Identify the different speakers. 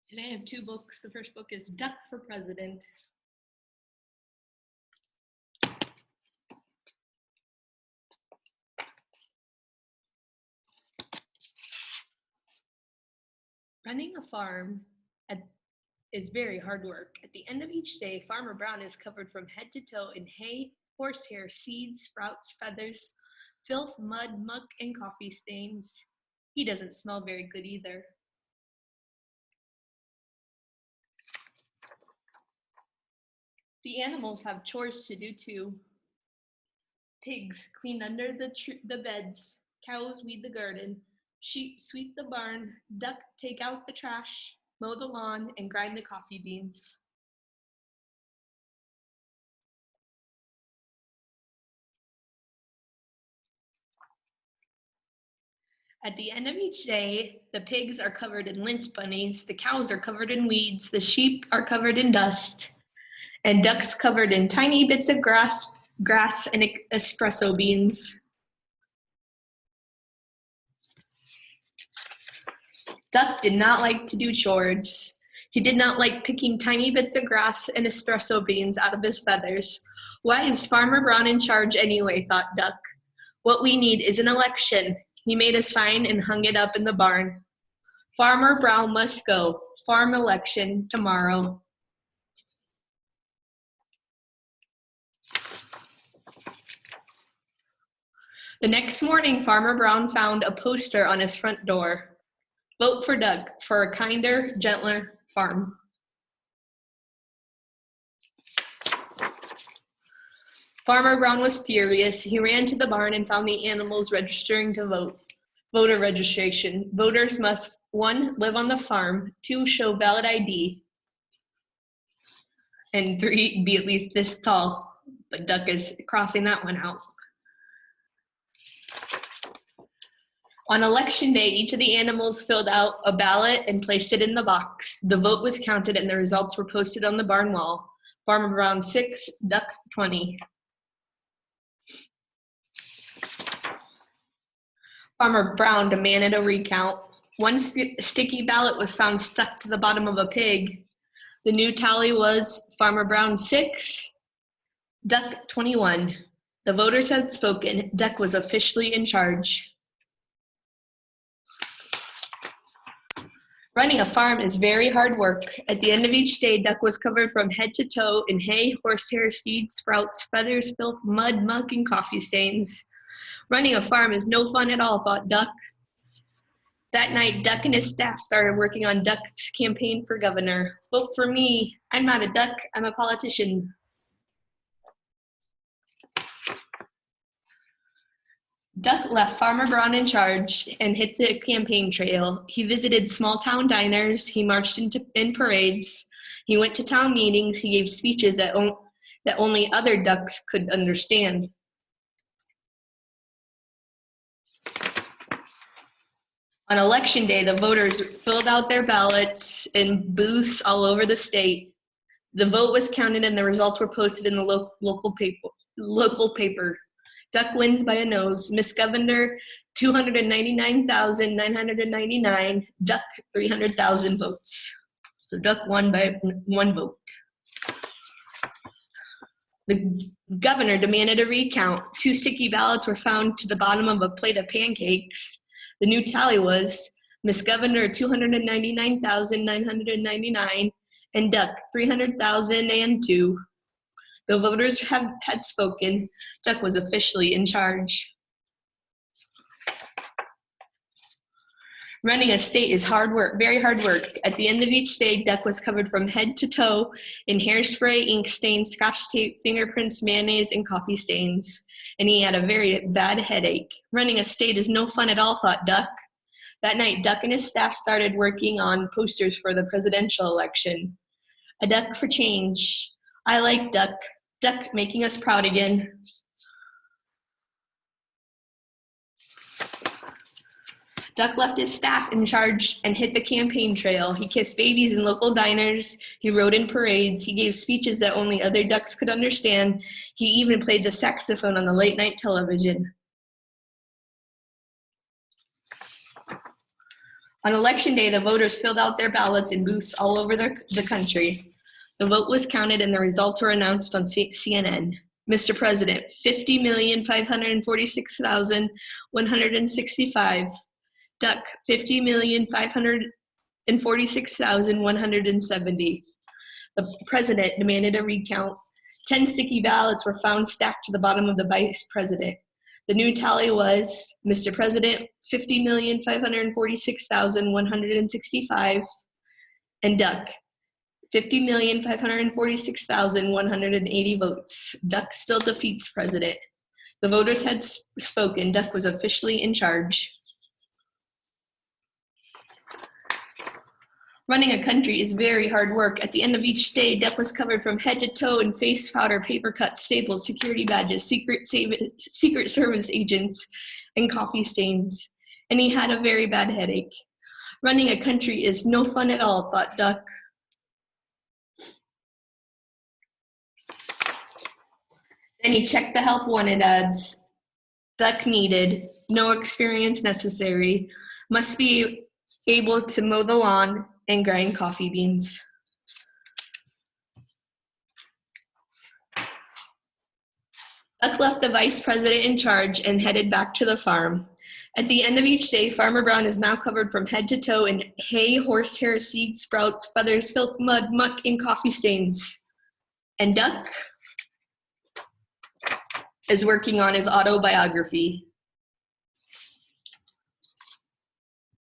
Speaker 1: Today I have two books. The first book is Duck for President. Running a farm is very hard work. At the end of each day, Farmer Brown is covered from head to toe in hay, horsehair, seeds, sprouts, feathers, filth, mud, muck, and coffee stains. He doesn't smell very good either. The animals have chores to do too. Pigs clean under the beds, cows weed the garden, sheep sweep the barn, duck take out the trash, mow the lawn, and grind the coffee beans. At the end of each day, the pigs are covered in lint bunnies, the cows are covered in weeds, the sheep are covered in dust, and ducks covered in tiny bits of grass and espresso beans. Duck did not like to do chores. He did not like picking tiny bits of grass and espresso beans out of his feathers. Why is Farmer Brown in charge anyway, thought Duck. What we need is an election. He made a sign and hung it up in the barn. Farmer Brown must go. Farm election tomorrow. The next morning, Farmer Brown found a poster on his front door. Vote for Duck for a kinder, gentler farm. Farmer Brown was furious. He ran to the barn and found the animals registering to vote. Voter registration. Voters must 1. Live on the farm, 2. Show valid ID, and 3. Be at least this tall. But Duck is crossing that one out. On election day, each of the animals filled out a ballot and placed it in the box. The vote was counted and the results were posted on the barn wall. Farmer Brown 6, Duck 20. Farmer Brown demanded a recount. One sticky ballot was found stuck to the bottom of a pig. The new tally was Farmer Brown 6, Duck 21. The voters had spoken. Duck was officially in charge. Running a farm is very hard work. At the end of each day, Duck was covered from head to toe in hay, horsehair, seeds, sprouts, feathers, filth, mud, muck, and coffee stains. Running a farm is no fun at all, thought Duck. That night, Duck and his staff started working on Duck's campaign for governor. Vote for me. I'm not a duck, I'm a politician. Duck left Farmer Brown in charge and hit the campaign trail. He visited small-town diners. He marched in parades. He went to town meetings. He gave speeches that only other ducks could understand. On election day, the voters filled out their ballots in booths all over the state. The vote was counted and the results were posted in the local paper. Duck wins by a nose. Miss Governor, 299,999. Duck, 300,000 votes. So Duck won by 1 vote. The governor demanded a recount. 2 sticky ballots were found to the bottom of a plate of pancakes. The new tally was Miss Governor, 299,999, and Duck, 300,002. The voters had spoken. Duck was officially in charge. Running a state is hard work, very hard work. At the end of each day, Duck was covered from head to toe in hairspray, ink stains, scotch tape, fingerprints, mayonnaise, and coffee stains. And he had a very bad headache. Running a state is no fun at all, thought Duck. That night, Duck and his staff started working on posters for the presidential election. A duck for change. I like Duck. Duck making us proud again. Duck left his staff in charge and hit the campaign trail. He kissed babies in local diners. He rode in parades. He gave speeches that only other ducks could understand. He even played the saxophone on the late night television. On election day, the voters filled out their ballots in booths all over the country. The vote was counted and the results were announced on CNN. Mr. President, 50,546,165. Duck, 50,546,170. The president demanded a recount. 10 sticky ballots were found stacked to the bottom of the vice president. The new tally was, Mr. President, 50,546,165, and Duck, 50,546,180 votes. Duck still defeats President. The voters had spoken. Duck was officially in charge. Running a country is very hard work. At the end of each day, Duck was covered from head to toe in face powder, paper cuts, staples, security badges, Secret Service agents, and coffee stains. And he had a very bad headache. Running a country is no fun at all, thought Duck. Then he checked the help wanted ads. Duck needed, no experience necessary, must be able to mow the lawn and grind coffee beans. Duck left the vice president in charge and headed back to the farm. At the end of each day, Farmer Brown is now covered from head to toe in hay, horsehair, seeds, sprouts, feathers, filth, mud, muck, and coffee stains. And Duck is working on his autobiography.